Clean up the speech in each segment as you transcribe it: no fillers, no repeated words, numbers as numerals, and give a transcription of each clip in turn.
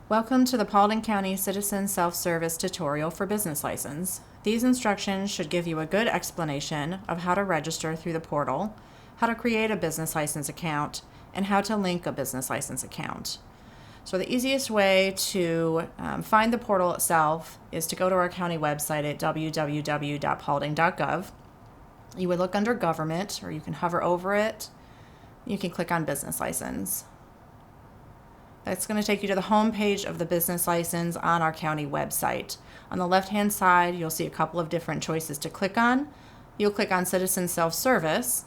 Welcome to the Paulding County Citizen Self-Service tutorial for business license. These instructions should give you a good explanation of how to register through the portal, how to create a business license account, and how to link a business license account. So the easiest way to find the portal itself is to go to our county website at www.paulding.gov. You would look under Government, or you can hover over it. You can click on Business License. That's going to take you to the home page of the business license on our county website. On the left-hand side, you'll see a couple of different choices to click on. You'll click on Citizen Self-Service,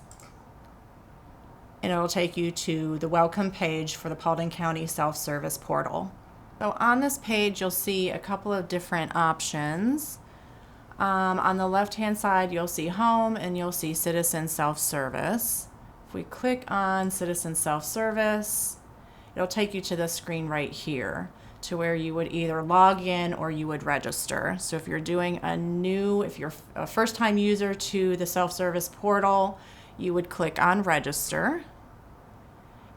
and it'll take you to the welcome page for the Paulding County Self-Service portal. So on this page, you'll see a couple of different options. On the left-hand side, you'll see Home, and you'll see Citizen Self-Service. If we click on Citizen Self-Service, it'll take you to the screen right here to where you would either log in or you would register. So if you're doing if you're a first-time user to the self-service portal, you would click on register.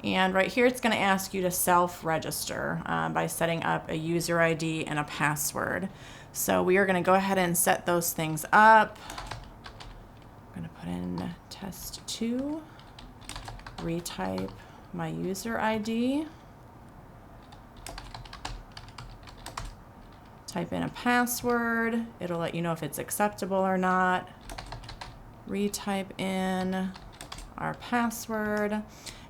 And right here, it's going to ask you to self-register by setting up a user ID and a password. So we are going to go ahead and set those things up. I'm going to put in test 2, retype my user ID, type in a password. It'll let you know if it's acceptable or not. Retype in our password, and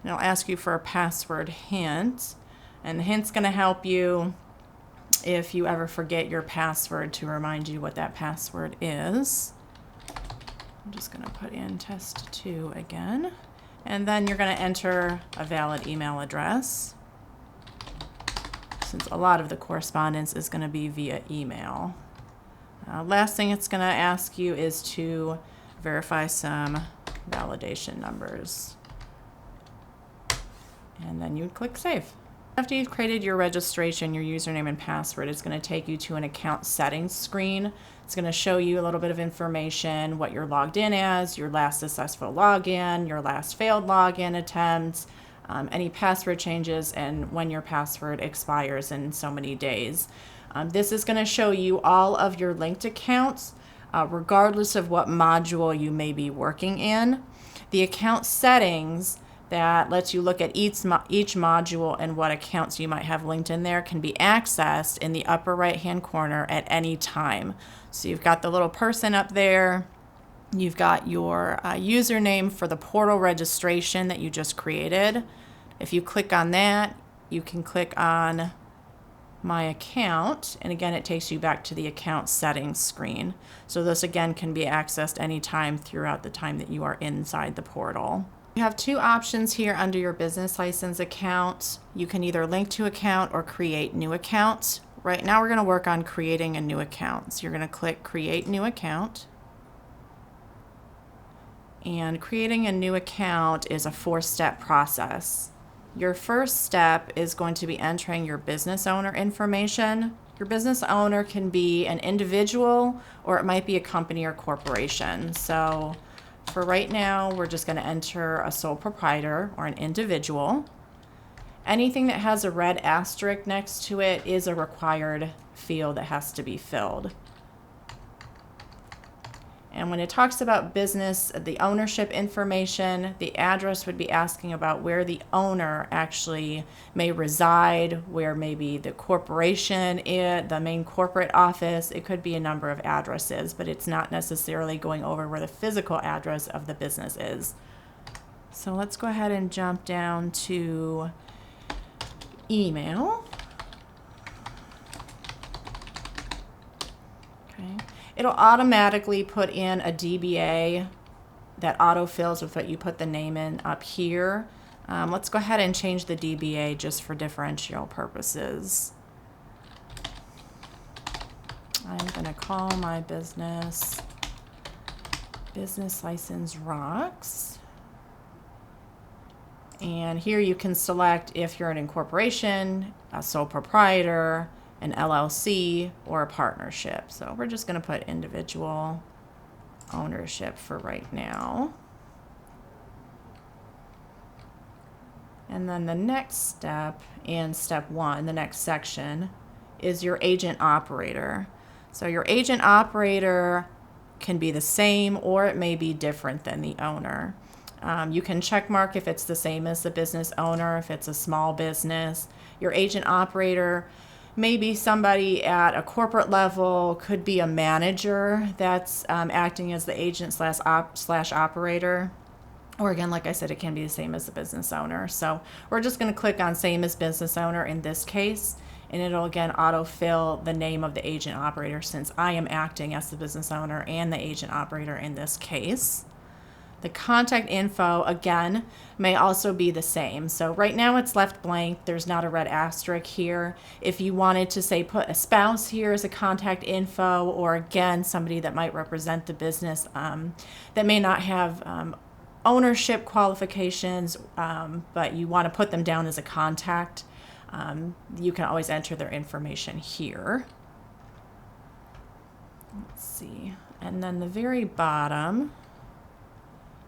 it'll ask you for a password hint. And the hint's going to help you if you ever forget your password to remind you what that password is. I'm just going to put in test 2 again. And then you're going to enter a valid email address, since a lot of the correspondence is going to be via email. Last thing it's going to ask you is to verify some validation numbers. And then you click Save. After you've created your registration, your username and password, it's going to take you to an account settings screen. It's going to show you a little bit of information, what you're logged in as, your last successful login, your last failed login attempt, any password changes, and when your password expires in so many days. This is going to show you all of your linked accounts, regardless of what module you may be working in. The account settings that lets you look at each module and what accounts you might have linked in there can be accessed in the upper right-hand corner at any time. So you've got the little person up there. You've got your username for the portal registration that you just created. If you click on that, you can click on My Account, and again, it takes you back to the account settings screen. So this again can be accessed anytime throughout the time that you are inside the portal. You have two options here under your business license account. You can either link to account or create new account. Right now we're going to work on creating a new account. So you're going to click Create New Account. And creating a new account is a 4-step process. Your first step is going to be entering your business owner information. Your business owner can be an individual or it might be a company or corporation. So for right now, we're just going to enter a sole proprietor or an individual. Anything that has a red asterisk next to it is a required field that has to be filled. And when it talks about business, the ownership information, the address would be asking about where the owner actually may reside, where maybe the corporation is, the main corporate office. It could be a number of addresses, but it's not necessarily going over where the physical address of the business is. So let's go ahead and jump down to email. Okay. It'll automatically put in a DBA that autofills with what you put the name in up here. Let's go ahead and change the DBA just for differential purposes. I'm going to call my business License Rocks. And here you can select if you're an incorporation, a sole proprietor, an LLC, or a partnership. So we're just going to put individual ownership for right now. And then the next step in step 1, the next section, is your agent operator. So your agent operator can be the same or it may be different than the owner. You can check mark if it's the same as the business owner, if it's a small business. Your agent operator may be somebody at a corporate level, could be a manager that's acting as the agent slash operator. Or again, like I said, it can be the same as the business owner. So we're just going to click on same as business owner in this case, and it'll again autofill the name of the agent operator since I am acting as the business owner and the agent operator in this case. The contact info, again, may also be the same. So right now it's left blank. There's not a red asterisk here. If you wanted to say put a spouse here as a contact info, or again, somebody that might represent the business that may not have ownership qualifications, but you want to put them down as a contact, you can always enter their information here. Let's see. And then the very bottom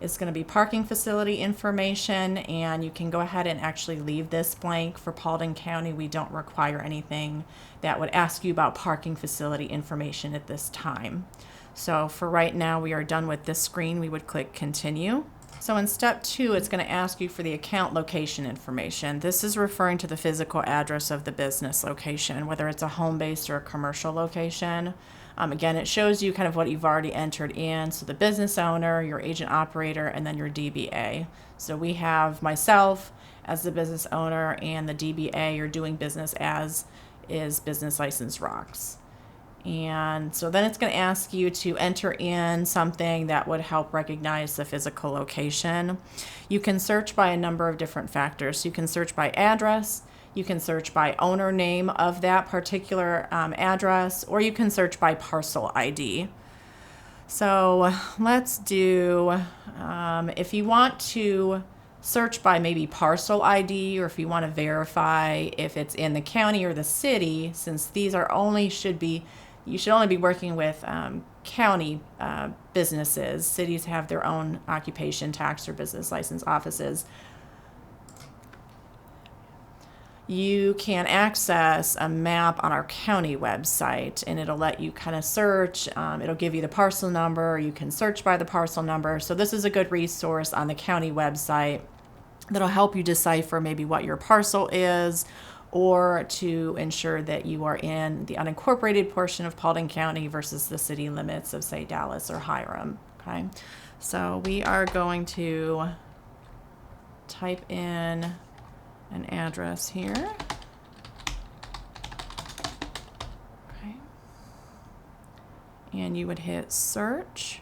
is going to be parking facility information, and you can go ahead and actually leave this blank. For Paulding County, we don't require anything that would ask you about parking facility information at this time. So for right now, we are done with this screen. We would click continue. So in step 2, it's going to ask you for the account location information. This is referring to the physical address of the business location, whether it's a home-based or a commercial location. Again, it shows you kind of what you've already entered in. So the business owner, your agent operator, and then your DBA. So we have myself as the business owner, and the DBA, you're doing business as, is Business License Rocks. And so then it's going to ask you to enter in something that would help recognize the physical location. You can search by a number of different factors. You can search by address, you can search by owner name of that particular address, or you can search by parcel ID. So let's do, if you want to search by maybe parcel ID, or if you want to verify if it's in the county or the city, since these are only you should only be working with county businesses. Cities have their own occupation tax or business license offices. You can access a map on our county website, and it'll let you kind of search. It'll give you the parcel number. You can search by the parcel number. So this is a good resource on the county website that'll help you decipher maybe what your parcel is, or to ensure that you are in the unincorporated portion of Paulding County versus the city limits of, say, Dallas or Hiram. Okay, so we are going to type in an address here. Okay, and you would hit search.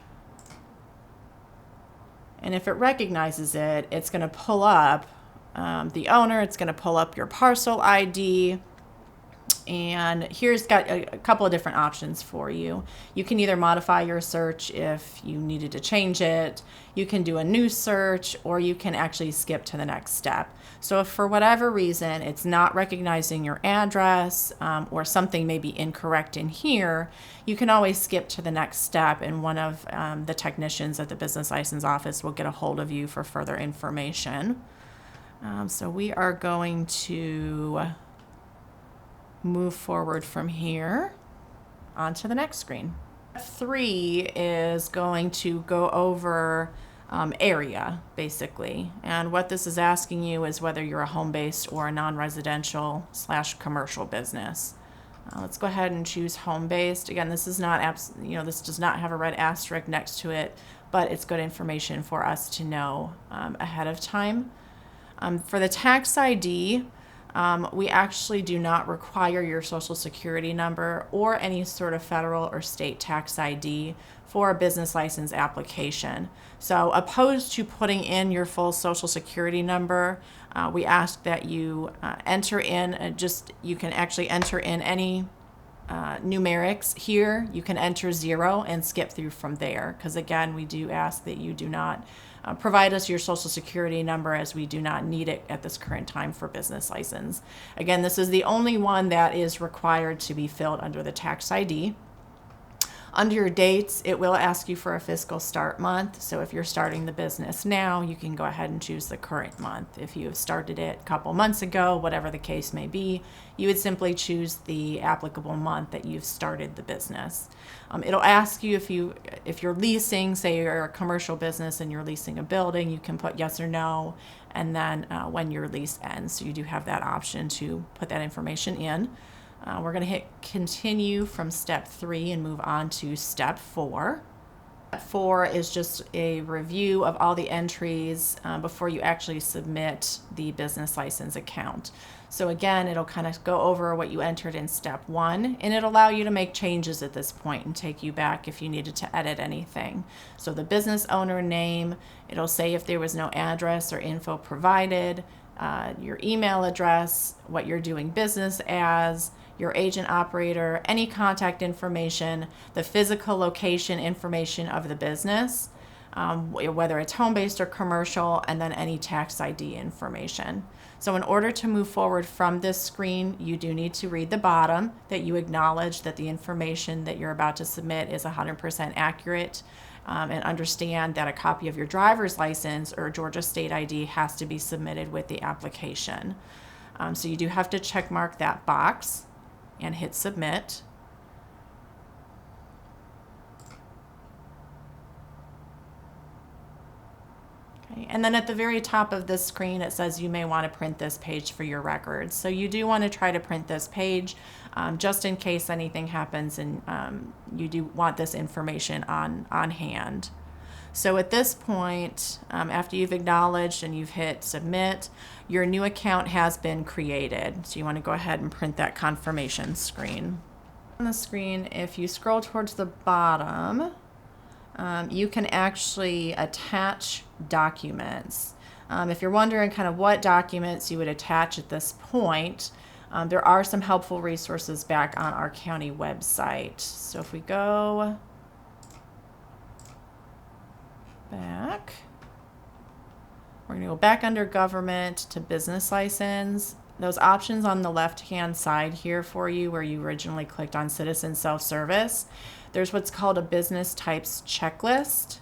And if it recognizes it, it's going to pull up the owner, it's going to pull up your parcel ID, and here's got a couple of different options for you. You can either modify your search if you needed to change it, you can do a new search, or you can actually skip to the next step. So if for whatever reason it's not recognizing your address, or something may be incorrect in here, you can always skip to the next step, and one of the technicians at the business license office will get a hold of you for further information. So we are going to move forward from here onto the next screen. 3 is going to go over area, basically. And what this is asking you is whether you're a home-based or a non-residential / commercial business. Let's go ahead and choose home-based. Again, this is not this does not have a red asterisk next to it, but it's good information for us to know ahead of time. For the tax ID, we actually do not require your social security number or any sort of federal or state tax ID for a business license application. So opposed to putting in your full social security number, we ask that you enter in, you can actually enter in any numerics here. You can enter 0 and skip through from there, because again, we do ask that you do not provide us your social security number, as we do not need it at this current time for business license. Again, this is the only one that is required to be filled under the tax ID. Under your dates, it will ask you for a fiscal start month. So if you're starting the business now, you can go ahead and choose the current month. If you have started it a couple months ago, whatever the case may be, you would simply choose the applicable month that you've started the business. It'll ask you if you're leasing, say you're a commercial business and you're leasing a building, you can put yes or no, and then when your lease ends. So you do have that option to put that information in. We're going to hit continue from step 3 and move on to step 4. Step 4 is just a review of all the entries before you actually submit the business license account. So again, it'll kind of go over what you entered in step 1, and it'll allow you to make changes at this point and take you back if you needed to edit anything. So the business owner name, it'll say if there was no address or info provided, your email address, what you're doing business as, your agent operator, any contact information, the physical location information of the business, whether it's home-based or commercial, and then any tax ID information. So in order to move forward from this screen, you do need to read the bottom that you acknowledge that the information that you're about to submit is 100% accurate, and understand that a copy of your driver's license or Georgia state ID has to be submitted with the application. So you do have to check mark that box and hit submit. Okay. And then at the very top of this screen, it says you may want to print this page for your records. So you do want to try to print this page just in case anything happens and you do want this information on hand. So at this point, after you've acknowledged and you've hit submit, your new account has been created. So you want to go ahead and print that confirmation screen. On the screen, if you scroll towards the bottom, you can actually attach documents. If you're wondering kind of what documents you would attach at this point, there are some helpful resources back on our county website. So if we go back, we're going to go back under government to business license. Those options on the left-hand side here for you where you originally clicked on citizen self-service, there's what's called a business types checklist.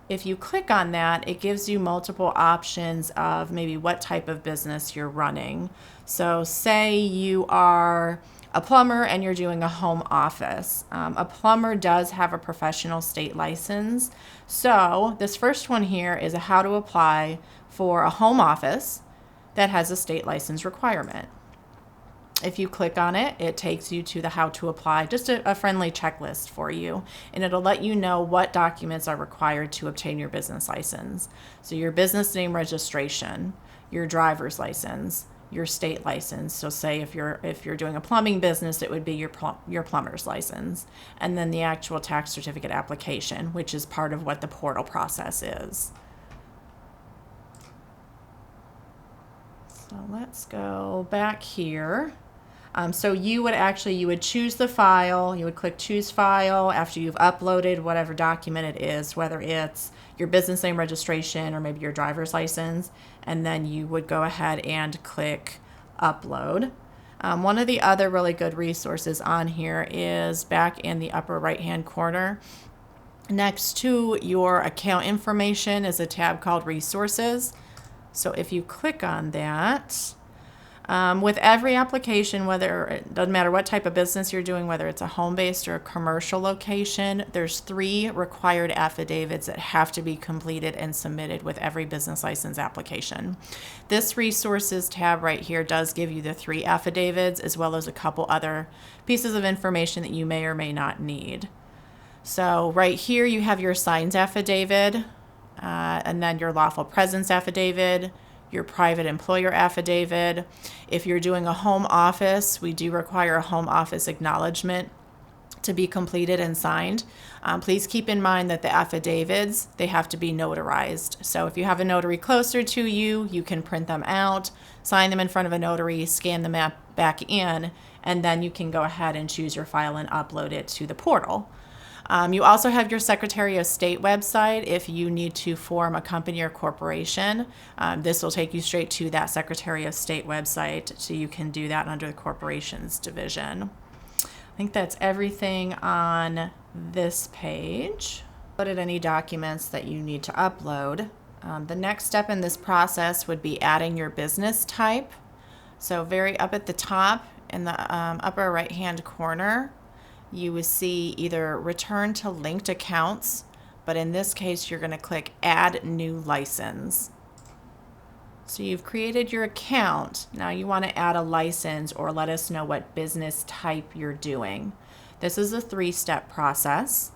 If you click on that, it gives you multiple options of maybe what type of business you're running. So say you are a plumber and you're doing a home office. A plumber does have a professional state license. So this first one here is a how to apply for a home office that has a state license requirement. If you click on it, it takes you to the how to apply, just a friendly checklist for you, and it'll let you know what documents are required to obtain your business license. So your business name registration, your driver's license, your state license. So say if you're doing a plumbing business, it would be your plumber's license, and then the actual tax certificate application, which is part of what the portal process is. So let's go back here. So you would choose the file, you would click choose file after you've uploaded whatever document it is, whether it's your business name registration or maybe your driver's license, and then you would go ahead and click upload. One of the other really good resources on here is back in the upper right hand corner. Next to your account information is a tab called resources. So if you click on that, with every application, it doesn't matter what type of business you're doing, whether it's a home-based or a commercial location, there's 3 required affidavits that have to be completed and submitted with every business license application. This resources tab right here does give you the 3 affidavits as well as a couple other pieces of information that you may or may not need. So right here you have your signs affidavit, and then your lawful presence affidavit, your private employer affidavit. If you're doing a home office, we do require a home office acknowledgement to be completed and signed. Please keep in mind that the affidavits, they have to be notarized. So if you have a notary closer to you, you can print them out, sign them in front of a notary, scan them back in, and then you can go ahead and choose your file and upload it to the portal. You also have your Secretary of State website if you need to form a company or corporation. This will take you straight to that Secretary of State website, so you can do that under the Corporations division. I think that's everything on this page. Uploaded any documents that you need to upload. The next step in this process would be adding your business type. So very up at the top in the upper right hand corner, you will see either return to linked accounts, but in this case you're going to click add new license. So you've created your account. Now you want to add a license or let us know what business type you're doing. This is a 3-step process.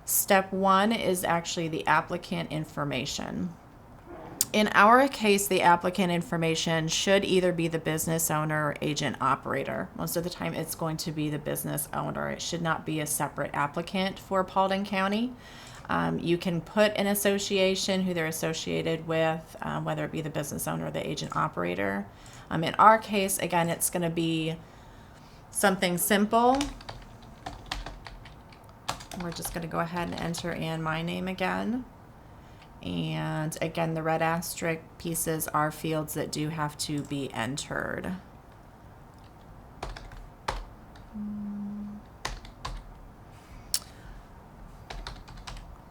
Step 1 is actually the applicant information. In our case, the applicant information should either be the business owner or agent operator. Most of the time it's going to be the business owner. It should not be a separate applicant for Paulding County. You can put an association, who they're associated with, whether it be the business owner or the agent operator. In our case, again, it's going to be something simple. We're just going to go ahead and enter in my name again. And again, the red asterisk pieces are fields that do have to be entered. So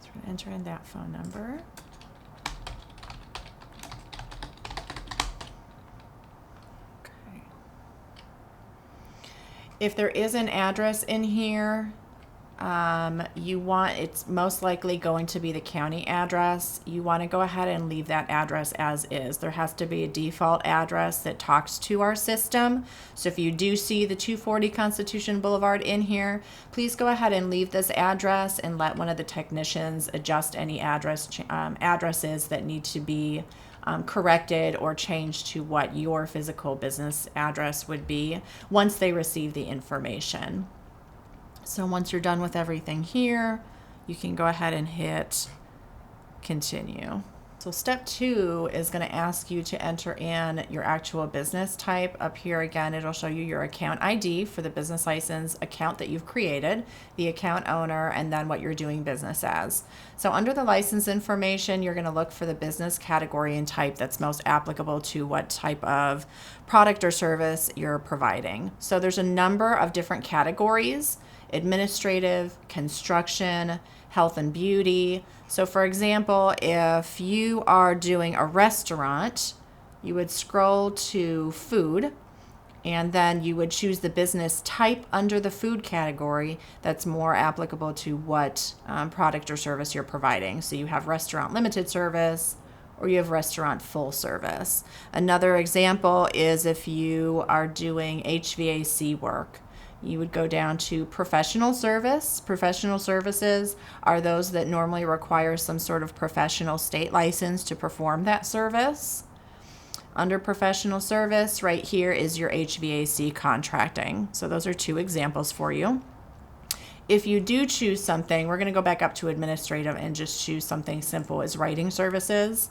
we're going to enter in that phone number. Okay. If there is an address in here, it's most likely going to be the county address. You want to go ahead and leave that address as is. There has to be a default address that talks to our system. So if you do see the 240 Constitution Boulevard in here, please go ahead and leave this address and let one of the technicians adjust any addresses that need to be corrected or changed to what your physical business address would be once they receive the information. So once you're done with everything here, you can go ahead and hit continue. So step 2 is going to ask you to enter in your actual business type. Up here again, it'll show you your account ID for the business license account that you've created, the account owner, and then what you're doing business as. So under the license information, you're going to look for the business category and type that's most applicable to what type of product or service you're providing. So there's a number of different categories: administrative, construction, health and beauty. So for example, if you are doing a restaurant, you would scroll to food, and then you would choose the business type under the food category that's more applicable to what product or service you're providing. So you have restaurant limited service, or you have restaurant full service. Another example is if you are doing HVAC work. You would go down to professional service. Professional services are those that normally require some sort of professional state license to perform that service. Under professional service, right here is your HVAC contracting. So those are 2 examples for you. If you do choose something, we're going to go back up to administrative and just choose something simple as writing services.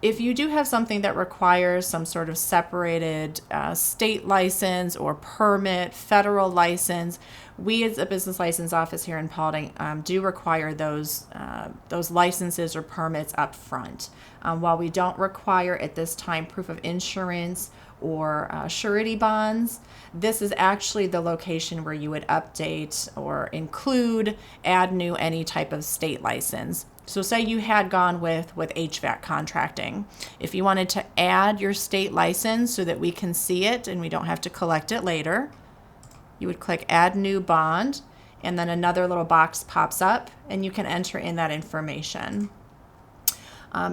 If you do have something that requires some sort of separated state license or permit, federal license, we as a business license office here in Paulding do require those licenses or permits up front. While we don't require at this time proof of insurance or surety bonds, this is actually the location where you would update or include, add new any type of state license. So say you had gone with HVAC contracting. If you wanted to add your state license so that we can see it and we don't have to collect it later, you would click add new bond, and then another little box pops up and you can enter in that information.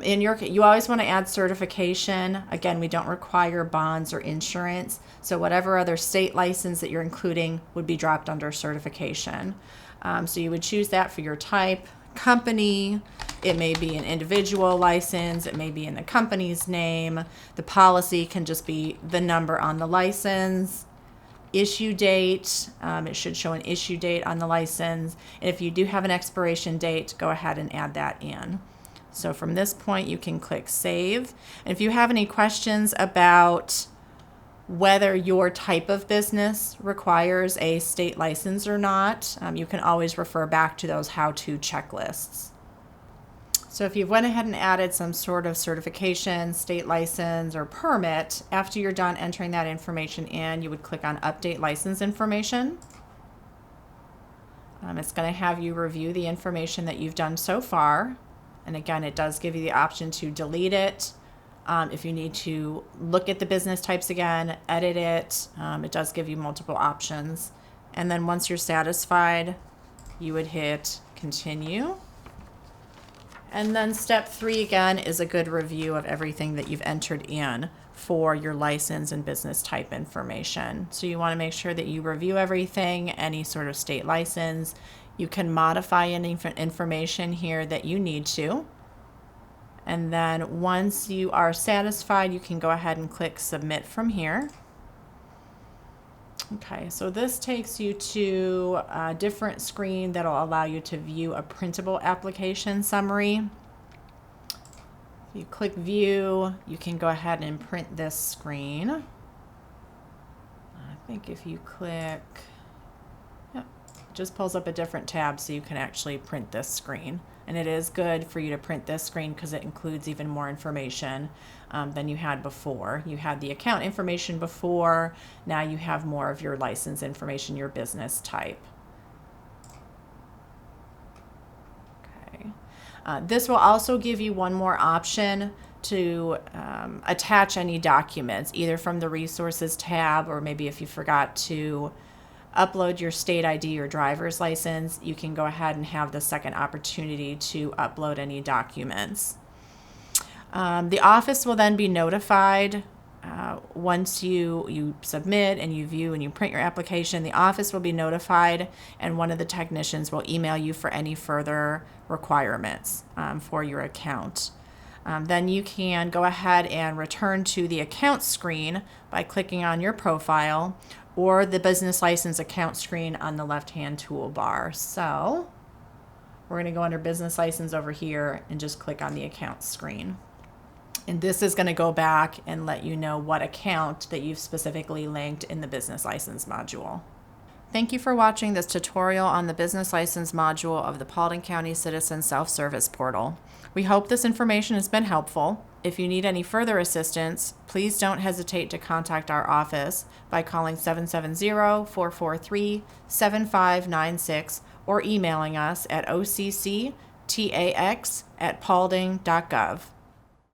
You always want to add certification. Again, we don't require bonds or insurance, so whatever other state license that you're including would be dropped under certification. So you would choose that for your type. Company, it may be an individual license, it may be in the company's name. The policy can just be the number on the license. Issue date, it should show an issue date on the license. And if you do have an expiration date, go ahead and add that in. So from this point, you can click save. And if you have any questions about whether your type of business requires a state license or not, you can always refer back to those how-to checklists. So if you've went ahead and added some sort of certification, state license, or permit, after you're done entering that information in, you would click on Update License Information. It's going to have you review the information that you've done so far. And again, it does give you the option to delete it. If you need to look at the business types again, edit it, it does give you multiple options. And then once you're satisfied, you would hit continue. And then step 3 again is a good review of everything that you've entered in for your license and business type information. So you want to make sure that you review everything, any sort of state license. You can modify any information here that you need to. And then once you are satisfied, you can go ahead and click submit from here. Okay, so this takes you to a different screen that'll allow you to view a printable application summary. If you click view, you can go ahead and print this screen. I think if you click, yep, it just pulls up a different tab so you can actually print this screen. And it is good for you to print this screen because it includes even more information than you had before. You had the account information before, now you have more of your license information, your business type. Okay. This will also give you one more option to attach any documents, either from the resources tab, or maybe if you forgot to upload your state ID or driver's license, you can go ahead and have the second opportunity to upload any documents. The office will then be notified once you submit and you view and you print your application. The office will be notified, and one of the technicians will email you for any further requirements for your account. Then you can go ahead and return to the account screen by clicking on your profile, or the business license account screen on the left-hand toolbar. So we're going to go under business license over here and just click on the account screen. And this is going to go back and let you know what account that you've specifically linked in the business license module. Thank you for watching this tutorial on the business license module of the Paulding County Citizen Self-Service Portal. We hope this information has been helpful. If you need any further assistance, please don't hesitate to contact our office by calling 770-443-7596 or emailing us at occtax@paulding.gov.